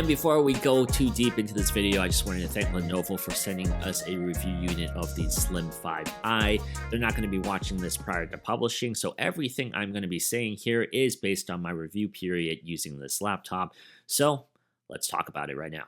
And before we go too deep into this video, I just wanted to thank Lenovo for sending us a review unit of the Slim 5i. They're not going to be watching this prior to publishing, so everything I'm going to be saying here is based on my review period using this laptop. So let's talk about it right now.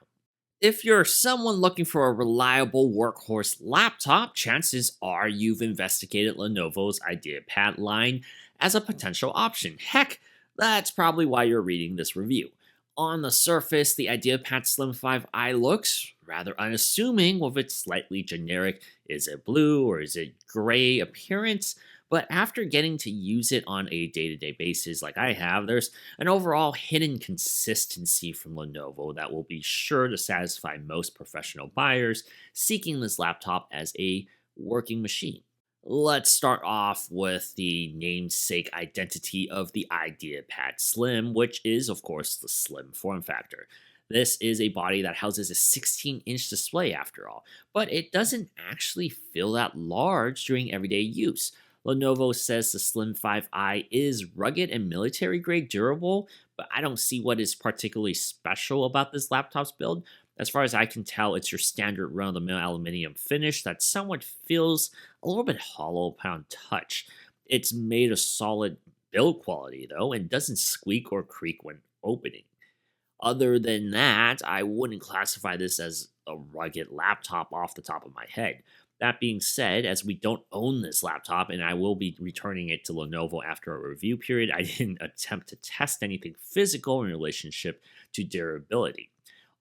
If you're someone looking for a reliable workhorse laptop, chances are you've investigated Lenovo's IdeaPad line as a potential option. Heck, that's probably why you're reading this review. On the surface, the IdeaPad Slim 5i looks rather unassuming with its slightly generic is it blue or is it gray appearance, but after getting to use it on a day-to-day basis like I have, there's an overall hidden consistency from Lenovo that will be sure to satisfy most professional buyers seeking this laptop as a working machine. Let's start off with the namesake identity of the IdeaPad Slim, which is, of course, the slim form factor. This is a body that houses a 16-inch display after all, but it doesn't actually feel that large during everyday use. Lenovo says the Slim 5i is rugged and military-grade durable, but I don't see what is particularly special about this laptop's build. As far as I can tell, it's your standard run-of-the-mill aluminum finish that somewhat feels a little bit hollow upon touch. It's made of solid build quality, though, and doesn't squeak or creak when opening. Other than that, I wouldn't classify this as a rugged laptop off the top of my head. That being said, as we don't own this laptop and I will be returning it to Lenovo after a review period, I didn't attempt to test anything physical in relationship to durability.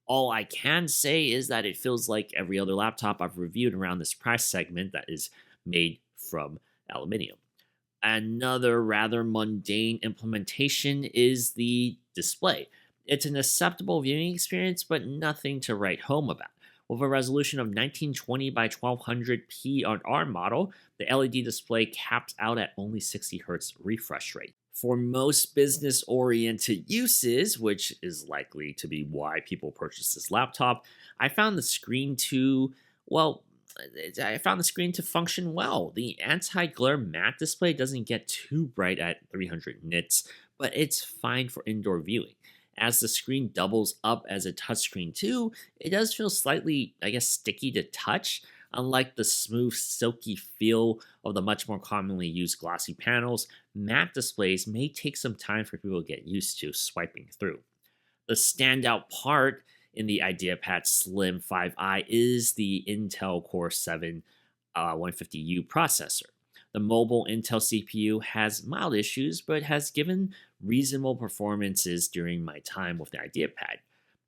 All I can say is that it feels like every other laptop I've reviewed around this price segment that is made from aluminium. Another rather mundane implementation is the display. It's an acceptable viewing experience, but nothing to write home about. With a resolution of 1920 by 1200p on our model, the LED display caps out at only 60 Hz refresh rate. For most business-oriented uses, which is likely to be why people purchase this laptop, I found the screen to function well. The anti-glare matte display doesn't get too bright at 300 nits, but it's fine for indoor viewing. As the screen doubles up as a touchscreen too, it does feel slightly, sticky to touch, unlike the smooth, silky feel of the much more commonly used glossy panels. Matte displays may take some time for people to get used to swiping through. The standout part in the IdeaPad Slim 5i is the Intel Core 7 150U processor. The mobile Intel CPU has mild issues, but has given reasonable performances during my time with the IdeaPad.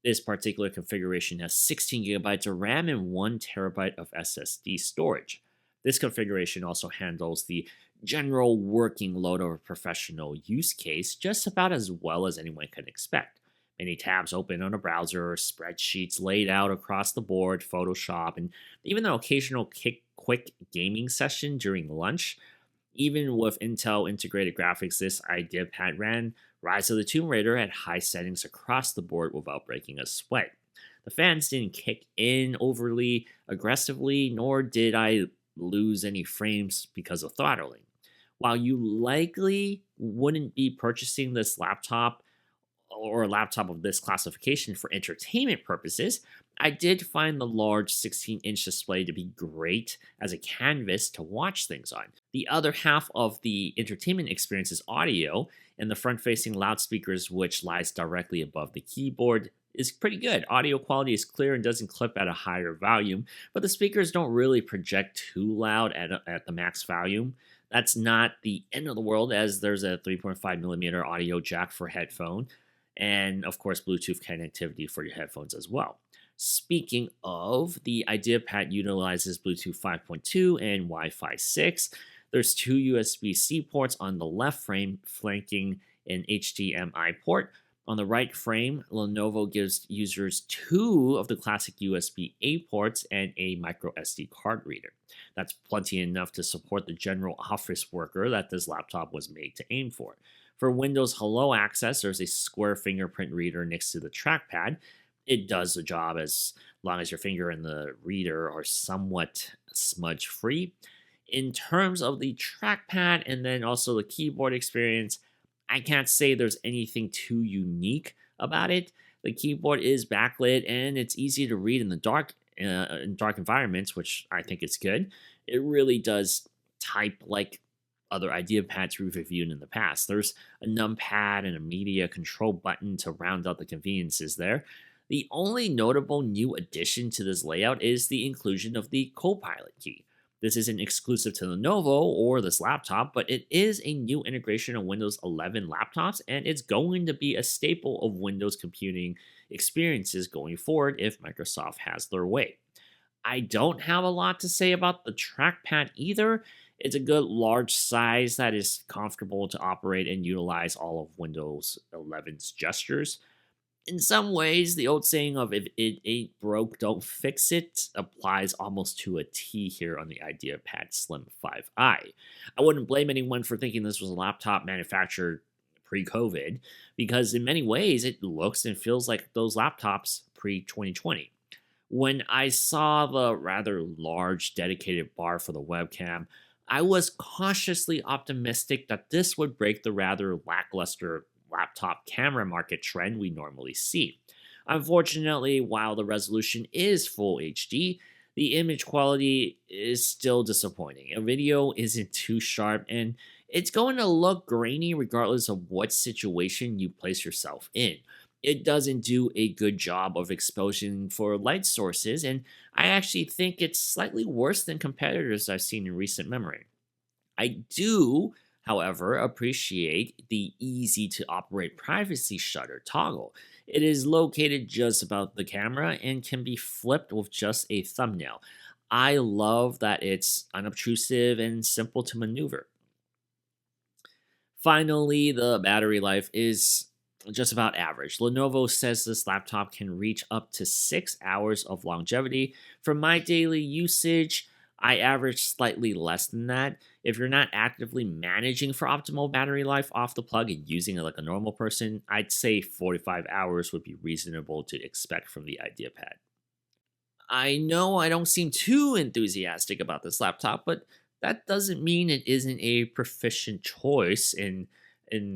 This particular configuration has 16 GB of RAM and 1 TB of SSD storage. This configuration also handles the general working load of a professional use case just about as well as anyone can expect. Many tabs open on a browser, spreadsheets laid out across the board, Photoshop, and even an occasional quick gaming session during lunch. Even with Intel integrated graphics, this IdeaPad ran Rise of the Tomb Raider at high settings across the board without breaking a sweat. The fans didn't kick in overly aggressively, nor did I lose any frames because of throttling. While you likely wouldn't be purchasing this laptop or a laptop of this classification for entertainment purposes, I did find the large 16-inch display to be great as a canvas to watch things on. The other half of the entertainment experience is audio, and the front-facing loudspeakers, which lies directly above the keyboard, is pretty good. Audio quality is clear and doesn't clip at a higher volume, but the speakers don't really project too loud at the max volume. That's not the end of the world, as there's a 3.5mm audio jack for headphone, and of course Bluetooth connectivity for your headphones as well. Speaking of, the IdeaPad utilizes Bluetooth 5.2 and Wi-Fi 6. There's 2 USB-C ports on the left frame, flanking an HDMI port. On the right frame, Lenovo gives users 2 of the classic USB-A ports and a micro SD card reader. That's plenty enough to support the general office worker that this laptop was made to aim for. For Windows Hello access, there's a square fingerprint reader next to the trackpad. It does the job as long as your finger and the reader are somewhat smudge-free. In terms of the trackpad and then also the keyboard experience, I can't say there's anything too unique about it. The keyboard is backlit and it's easy to read in dark environments, which I think is good. It really does type like other IdeaPads we've reviewed in the past. There's a numpad and a media control button to round out the conveniences there. The only notable new addition to this layout is the inclusion of the Copilot key. This isn't exclusive to Lenovo or this laptop, but it is a new integration of Windows 11 laptops, and it's going to be a staple of Windows computing experiences going forward if Microsoft has their way. I don't have a lot to say about the trackpad either. It's a good large size that is comfortable to operate and utilize all of Windows 11's gestures. In some ways, the old saying of if it ain't broke, don't fix it applies almost to a T here on the IdeaPad Slim 5i. I wouldn't blame anyone for thinking this was a laptop manufactured pre-COVID, because in many ways it looks and feels like those laptops pre-2020. When I saw the rather large dedicated bar for the webcam, I was cautiously optimistic that this would break the rather lackluster laptop camera market trend we normally see. Unfortunately, while the resolution is full HD, the image quality is still disappointing. A video isn't too sharp, and it's going to look grainy regardless of what situation you place yourself in. It doesn't do a good job of exposing for light sources, and I actually think it's slightly worse than competitors I've seen in recent memory. I do, however, appreciate the easy to operate privacy shutter toggle. It is located just above the camera and can be flipped with just a thumbnail. I love that it's unobtrusive and simple to maneuver. Finally, the battery life is just about average. Lenovo says this laptop can reach up to 6 hours of longevity. For my daily usage, I average slightly less than that. If you're not actively managing for optimal battery life off the plug and using it like a normal person, I'd say 45 hours would be reasonable to expect from the IdeaPad. I know I don't seem too enthusiastic about this laptop, but that doesn't mean it isn't a proficient choice in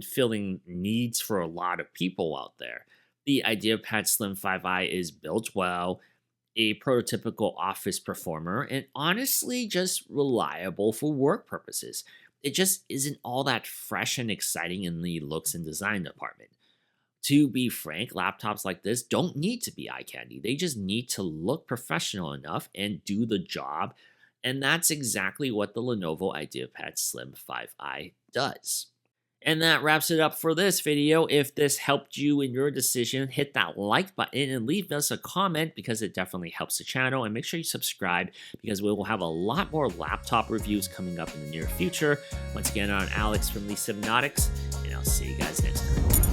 filling needs for a lot of people out there. The IdeaPad Slim 5i is built well, a prototypical office performer, and honestly just reliable for work purposes. It just isn't all that fresh and exciting in the looks and design department. To be frank, laptops like this don't need to be eye candy. They just need to look professional enough and do the job, and that's exactly what the Lenovo IdeaPad Slim 5i does. And that wraps it up for this video. If this helped you in your decision, hit that like button and leave us a comment because it definitely helps the channel. And make sure you subscribe because we will have a lot more laptop reviews coming up in the near future. Once again, I'm Alex from the Sypnotix, and I'll see you guys next time.